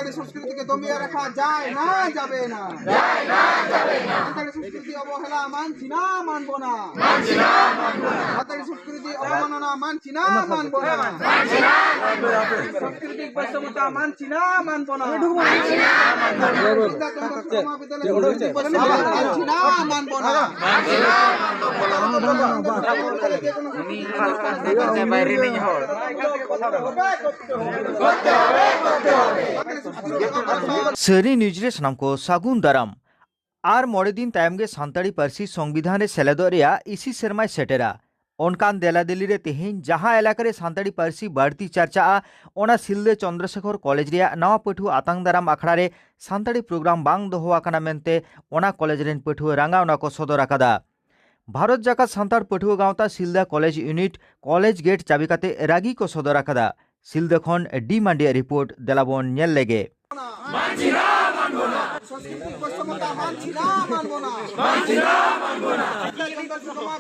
সাঁওতালি সংস্কৃতিকে দমিয়ে রাখা যায় না, যাবে না। সাঁওতালি সংস্কৃতি অবহেলা মানছি না, মানবো না। সাঁওতালি সংস্কৃতি অবমাননা মানছি না, মানবো না। সাংস্কৃতিক বৈষম্যতা মানছি না, মানবো না। মানছি না, মানবো না। शहरी न्यूज रे सनाम को सागुन दाराम आर मोड़े दिन तायम गे सानताड़ी पारसी संविधान सेलेदो रेया इसी शर्मा सेटेरा ओनकान देला दिल्ली रे तेहेन जहां इलाका रे सानताड़ी पारसी बाड़ती चर्चा ओना सिलदे चंद्रशेखर कॉलेज रेया नवा पठुआ आतांग दाराम आखड़ा रे सानताड़ी प्रोग्राम बांग दोहो आकाना मेनते ओना कॉलेज रेन पठुआ रांगावना को सदर आकादा। भारत जाकात सानताड़ पठुआ गांवता Silda college unit college gate चाबिकाते रागी को सदर आकादा। सिलदा खन डी मांडिया रिपोर्ट देलाबन नेल लेगे। সাংস্কৃতিক বৈষম্যতা মানছি না, মানবো না।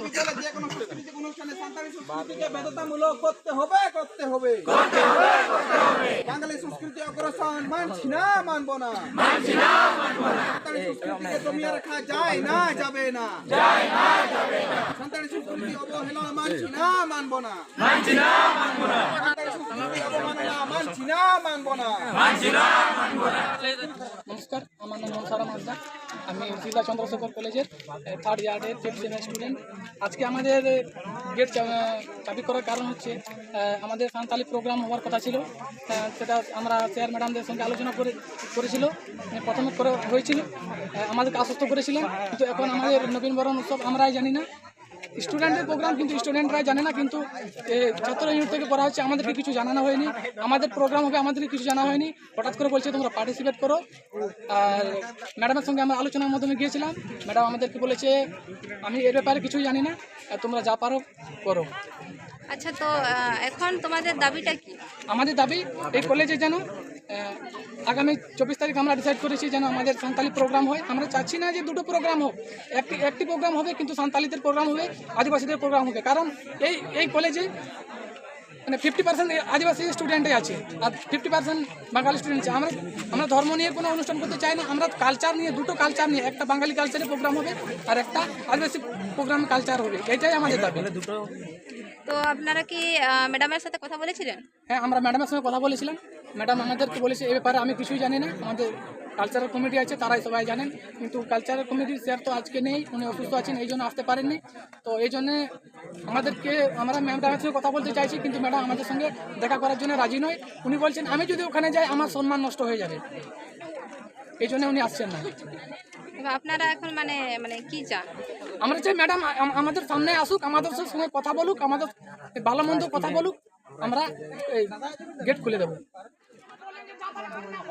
বিদ্যালয়ে যে কোনো সাংস্কৃতিক অনুষ্ঠানে সাঁওতালি সংস্কৃতিকে বাধ্যতামূলক করতে হবে। বাঙালি সংস্কৃতি অগ্রসর মানছি না, মানবো না। সাঁওতালি সংস্কৃতিকে দমিয়ে রাখা যায় না, যাবে না। সাঁওতালি সংস্কৃতি অবহেলা মানছি না, মানবো না। সাঁওতালি সংস্কৃতি অবমাননা মানছি না, মানবো না। নমস্কার, আমার নাম মনসারাম হাসদা। আমি সিলদা চন্দ্রশেখর কলেজের থার্ড ইয়ারের 5th সেমেস্টার স্টুডেন্ট। আজকে আমাদের গেট চাবি করার কারণ হচ্ছে আমাদের সাঁওতালি প্রোগ্রাম হওয়ার কথা ছিল, সেটা আমরা স্যার ম্যাডামদের সঙ্গে আলোচনা করেছিল, প্রথমে করে হয়েছিল, আমাদেরকে আশ্বস্ত করেছিলেন, কিন্তু এখন আমাদের নবীনবরণ উৎসব আমরাই জানি না। স্টুডেন্টের প্রোগ্রাম কিন্তু স্টুডেন্টরাই জানে না, কিন্তু ছাত্র ইউনিট থেকে করা হচ্ছে, আমাদেরকে কিছু জানানো হয়নি। আমাদের প্রোগ্রাম হবে, আমাদেরকে কিছু জানা হয়নি, হঠাৎ করে বলছে তোমরা পার্টিসিপেট করো। আর ম্যাডামের সঙ্গে আমরা আলোচনার মাধ্যমে গিয়েছিলাম, ম্যাডাম আমাদেরকে বলেছে আমি এর ব্যাপারে কিছুই জানি না, তোমরা যা পারো করো। আচ্ছা, তো এখন তোমাদের দাবিটা কি? আমাদের দাবি এই কলেজে যেন আগামী 24 তারিখ আমরা ডিসাইড করেছি যেন আমাদের সাঁওতালি প্রোগ্রাম হয়। আমরা চাচ্ছি না যে দুটো প্রোগ্রাম হোক, একটি প্রোগ্রাম হবে, কিন্তু সাঁওতালিদের প্রোগ্রাম হবে, আদিবাসীদের প্রোগ্রাম হবে। কারণ এই কলেজে মানে 50% আদিবাসী স্টুডেন্টই আছে আর 50% বাঙালি স্টুডেন্ট আছে। আমরা ধর্ম নিয়ে কোনো অনুষ্ঠান করতে চাই না, আমরা কালচার নিয়ে, দুটো কালচার নিয়ে, একটা বাঙালি কালচারের প্রোগ্রাম হবে আর একটা আদিবাসী প্রোগ্রাম কালচার হবে, এটাই আমাদের দাবি। তো আপনারা কি ম্যাডামের সাথে কথা বলেছিলেন? হ্যাঁ, আমরা ম্যাডামের সঙ্গে কথা বলেছিলাম। ম্যাডাম আমাদেরকে বলেছে এ ব্যাপারে আমি কিছুই জানি না, আমাদের কালচারাল কমিটি আছে, তারাই সবাই জানেন, কিন্তু কালচারাল কমিটির স্যার তো আজকে নেই, উনি অসুস্থ আছেন, এই জন্য আসতে পারেননি। তো এই জন্যে আমরা ম্যাডামের সঙ্গে কথা বলতে চাইছি, কিন্তু ম্যাডাম আমাদের সঙ্গে দেখা করার জন্য রাজি নয়। উনি বলছেন আমি যদি ওখানে যাই আমার সম্মান নষ্ট হয়ে যাবে, এই জন্য উনি আসছেন না। আপনারা এখন মানে কি চান? আমরা চাই ম্যাডাম আমাদের সামনে আসুক, আমাদের সঙ্গে কথা বলুক, আমাদের ভালো মন্দ কথা বলুক, আমরা গেট খুলে দেবো।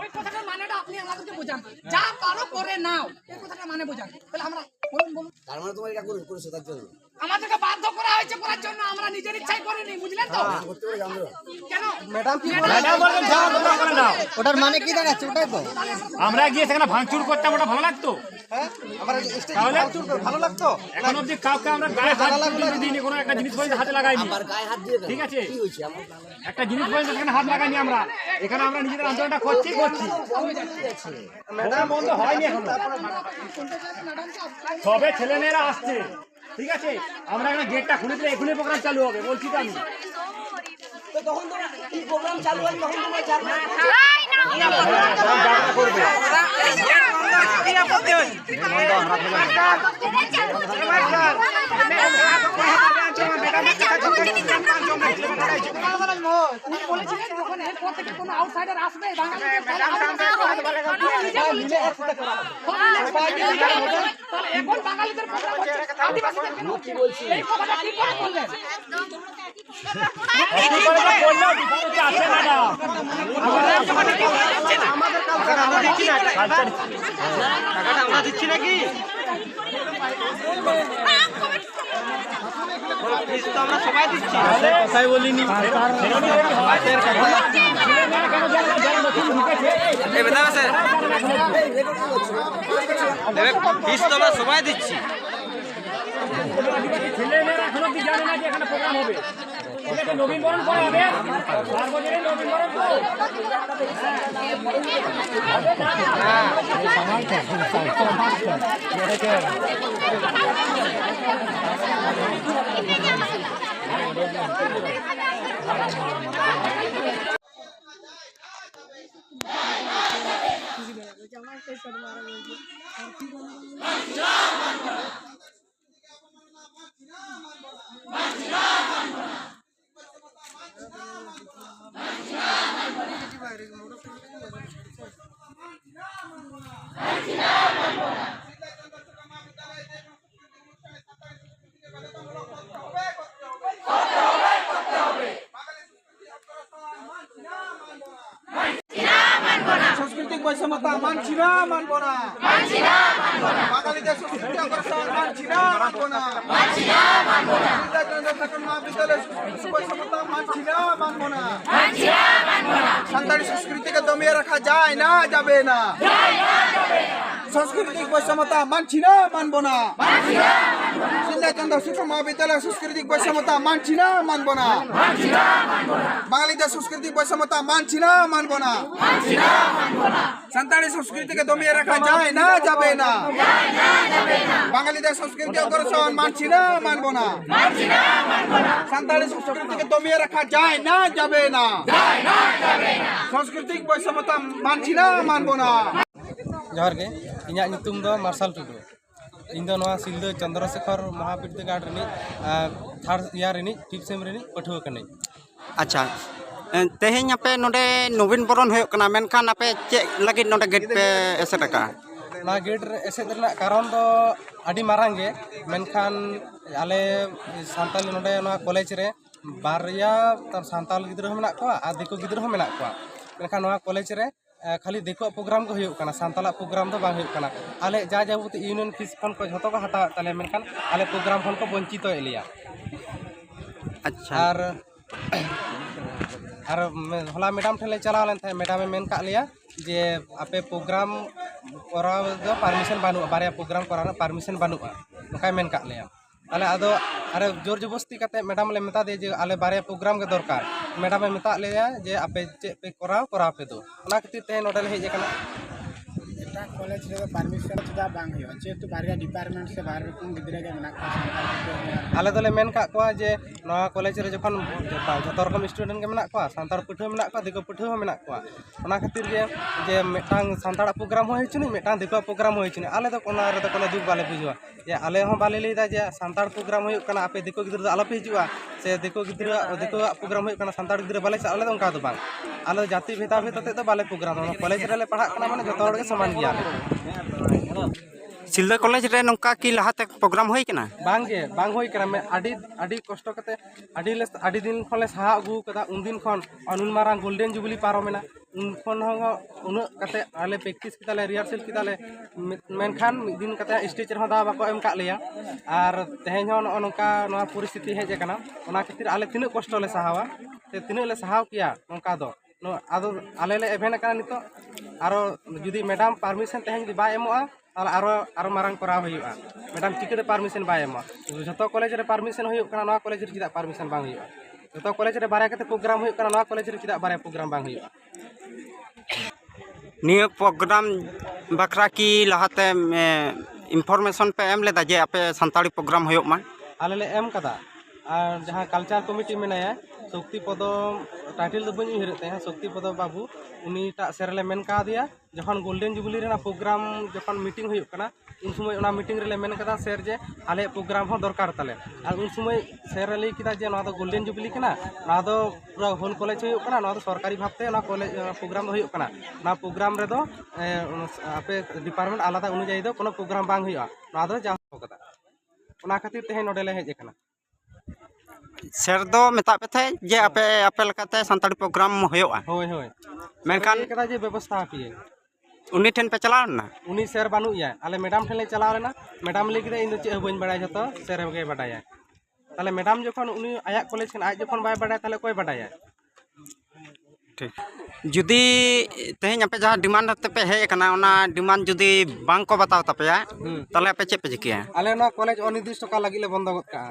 ওই কথাটার মানেটা আপনি আমাদেরকে বোঝান, যা পারো করে নাও, এই কথাটার মানে বোঝান। তাহলে আমরা বলুন তার মানে তোমার এটা করেছো তার জন্য আমাদেরকে বাধ্য করা হয়েছে করার জন্য, আমরা নিজের ইচ্ছাই করিনি, বুঝলেন তো? কেন ম্যাডাম কি বলেন? ওটার মানে কি দেখাচ্ছে? ওটাই তো আমরা গিয়ে সেখানে ভাঙচুর করতাম, ওটা ভালো লাগতো? ভালো লাগতো? এখন অব্দি কাউকে আমরা গায়ে হাত দিইনি, কোনো একটা জিনিস পর্যন্ত হাতে লাগাইনি। ঠিক আছে, একটা জিনিস পর্যন্ত সেখানে হাত লাগাইনি আমরা। এখানে আমরা নিজেদের আন্দোলনটা করছি। ম্যাডাম বন্ধ হয়নি এখন, সবে ছেলেমেয়েরা আসছে। ঠিক আছে, আমরা এখানে গেটটা খুলে দিলে এখনই প্রোগ্রাম চালু হবে, বলছি তো আমি। তখন তো কি প্রোগ্রাম চালু হয় তখন তোমরা জানো করবে আমরা দিচ্ছি নাকি? আমরা সবাই দিচ্ছি, কথাই বলিনি। আমরা সবাই দিচ্ছি। ছেলেমেয়েরা এখনো জানে না যে এখানে প্রোগ্রাম হবে। নবীনবরণ করা হবে সার্বজনীন নবীনবরণ তো সাংস্কৃতিক বৈষম্যতা মানছি না, মানব না। বাঙালিদের সংস্কৃতি অগ্রসর মানছি না, মানব না। মহাবিদ্যালয়ের সংস্কৃতি বৈষম্যতা মানছি না, মানব না। সান্তাড়ি সংস্কৃতিকে দমিয়ে রাখা যায় না, যাবে না। সাংস্কৃতিক বৈষম্যতা মানছি না, মানব না। সিন্দাচন্দ্র শিশু মহাবিদ্যালয়ের সাংস্কৃতিক বৈষম্যতা মানছি না, মানব না। বাঙালিদের সাংস্কৃতিক বৈষম্যতা মানছি না, মানব না। সান্তাড়ি সংস্কৃতিকে দমিয়ে রাখা যায় না, যাবে না। বাঙালিদের সংস্কৃতি অগ্রসর মানছি না, মানব না। সান্তাড়ি সংস্কৃতিকে দমিয়ে রাখা যায় না, যাবে না। সাংস্কৃতিক বৈষম্যতা মানছি না, মানব না। जोहार गे इᱧᱟᱹᱜ ᱧᱩᱛᱩᱢ ᱫᱚ ᱢᱟᱨᱥᱟᱞ ᱴᱩᱰᱩ ᱤᱧ ᱫᱚ ᱱᱚᱣᱟ ᱥᱤᱞᱫᱟᱹ ᱪᱚᱱᱫᱨᱚᱥᱮᱠᱷᱚᱨ ᱢᱚᱦᱟᱵᱤᱨᱫᱟᱹᱜᱟᱲ ᱨᱤᱱᱤᱡ ᱛᱷᱟᱨᱰ ᱤᱭᱟᱨ ᱨᱤᱱᱤᱡ ᱴᱤᱯ ᱥᱮᱢ ᱨᱤᱱᱤᱡ ᱯᱟᱹᱴᱷᱩᱣᱟᱹ ᱠᱟᱹᱱᱟᱹᱧ। अच्छा तेहेñ आपे नोडे नवीन बरन होय कना मेनखान आपे चेक लगित नोडे गेट पे एसेट का ᱚᱱᱟ ᱜᱮᱴ ᱨᱮ ᱮᱥᱮᱫ ᱨᱮᱱᱟᱜ ᱠᱟᱨᱚᱱ ᱫᱚ ᱟᱹᱰᱤ ᱢᱟᱨᱟᱝ ᱜᱮ ᱢᱮᱱᱠᱷᱟᱱ ᱟᱞᱮ ᱥᱟᱱᱛᱟᱞᱤ ᱱᱚᱰᱮ ᱱᱚᱣᱟ ᱠᱚᱞᱮᱡᱽ ᱨᱮ ᱵᱟᱨᱭᱟ ᱥᱟᱱᱛᱟᱞ ᱜᱤᱫᱽᱨᱟᱹ ᱦᱚᱸ ᱢᱮᱱᱟᱜ ᱠᱚᱣᱟ ᱟᱨ ᱫᱤᱠᱩ ᱜᱤᱫᱽᱨᱟᱹ ᱦᱚᱸ ᱢᱮᱱᱟᱜ ᱠᱚᱣᱟ ᱢᱮᱱᱠᱷᱟन ᱱᱚᱣᱟ ᱠᱚᱞᱮᱡᱽ ᱨᱮ खाली दिकुआग प्रोग्राम को हुयुग कना सानतालाग प्रोग्राम दो बांग हुयुग कना आले जा जाबुती यूनियन फीस खन को झतो को हताव ताले मेनखान आले प्रोग्राम खन को वंचित एलिया। अच्छा और होला मैडम ठेले चलाव लेन थाय मैडम मेन का लिया जे आपे प्रोग्राम कराव दो परमिशन बानु बारिया प्रोग्राम कराव परमिशन बानुआ नोकाय मेन का लिया आले आदो अरे जोर जबरदस्ती काते मैडम ले मेता दे जे आले बारिया प्रोग्राम के दरकार मैडम मेता लेया जे आपे चे पे कराव पे दो ओना खातिर ते नोडल हेज कना एटा कॉलेज रे परमिशन चदा बांग हो जेतु बारिया डिपार्टमेंट से बाहर को गिदरे के मेना आले दोले मेन का कोआ जे नवा कॉलेज रे जखन जतो रकम स्टूडेंट के मेना कोआ सांतार पठुआ मेना कोआ दिको पठुआ मेना कोआ ओना खातिर जे मेटांग सांताड़ा प्रोग्राम होय चुनी मेटांग दिको प्रोग्राम होय चुनी आले दो कोना रे कोनो दुख बाले बुझवा जे आले हो बाले लेदा जे सांताड़ प्रोग्राम होय कना आपे दिको गिद्र आलो पे हिजुआ से दिको प्रोग्राम होय कना सांताड़ गिद्र बाले आले दो उनका दो बांग आले जाति भेदा भेदा तो बाले प्रोग्राम कॉलेज रे ले पढ़ा कना माने जतो हड़ के समान गिया सिल्दा कॉलेज रे नोका की लहाते प्रोग्राम होय कना बांगे बांग होय कना में आडी कष्ट कते आडी दिन खले साहा अगु कदा उन दिन खन अनुन मारांग गोल्डन जुबली पारोमेना उन खन उन कते आले प्रैक्टिस किताले रिहर्सल किताले मेनखान मिद दिन कते स्टेज रे दा बाको एम का लिया और तेहेन हो नोका नोआ परिस्थिति हेज कना ओना खातिर आले तिना कष्ट ले साहावा ते तिना ले साहाव किया नोका दो आदो आले ले एभेन कना नितो आरो जुदी मैडम परमिशन तेहेन जुदी बाय एमोआ आरो मारंग कराव हुयुआ मैडम चिकते परमिशन बाय एमोआ जतो कॉलेज रे परमिशन हुयुग कना नोआ कॉलेज रे चिदा परमिशन बांग हुयुआ जतो कॉलेज रे बारे कते प्रोग्राम हुयुग कना नोआ कॉलेज रे चिदा बारे प्रोग्राम बांग हुयुआ नियो प्रोग्राम बकरा की लहाते इंफॉर्मेशन पे एम लेदा जे आपे संताड़ी प्रोग्राम होय मा आले ले एम कदा और जहां कल्चर कमिटी मेनाया शक्ति पद टाइटल दो बनी हिरते हैं शक्ति पद बाबू उनी टा सेरले मेन का दिया जखन गोल्डन जुबली रेना प्रोग्राम जखन मीटिंग हुयुग कना उन समय ओना मीटिंग रे मेन कदा सेर जे आले प्रोग्राम हो दरकार ताले और उन समय सेर ले किदा जे ना दो गोल्डन जुबली कना ना दो पूरा होल कॉलेज हुयुग कना ना दो सरकारी भाबते ना कॉलेज प्रोग्राम हुयुग कना ना प्रोग्राम रे दो आपे डिपार्टमेंट आलादा अनुयायी दो कोनो प्रोग्राम बांग हुयुआ ना दो जा कदा ओना खातिर तेहे नोडेले हेज कना सर दो मेता पे थे जे आपे आपे लकाते संताड़ी प्रोग्राम होयोआ होय होय मेनखान कदा जे व्यवस्था पिए उनी ठेन पे चलाव ना उनी सर बानु या आले मैडम ठेन ले चलाव लेना मैडम लेकिन इन चे बन बड़ाय जतो सर के बड़ाय ताले मैडम जखन उनी आया कॉलेज खन आज जखन बाय बड़ाय ताले कोई बड़ाय ठीक जुदी तेहेन आपे जहां डिमांड ते पे हे कना ओना डिमांड जुदी बांग को बताव तपया ताले आपे चे पे जिकिया आले ना कॉलेज अनिर्दिष्ट का लगी ले बंद गत का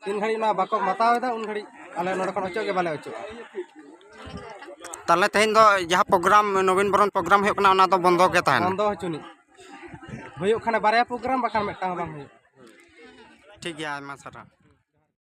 तीन घड़ी ना बाको मातावेदा उन घड़ी आले नोडे खन ओचो के बाले ओचो ताले तेहेन दो जहाँ प्रोग्राम नवीन बरन प्रोग्राम हो कना ओना दो बंदो के तहन बंदो हचुनी हुयो खाने बारया प्रोग्राम बाखान मेटा बांग हुयो ठीक गया आयमा सारा।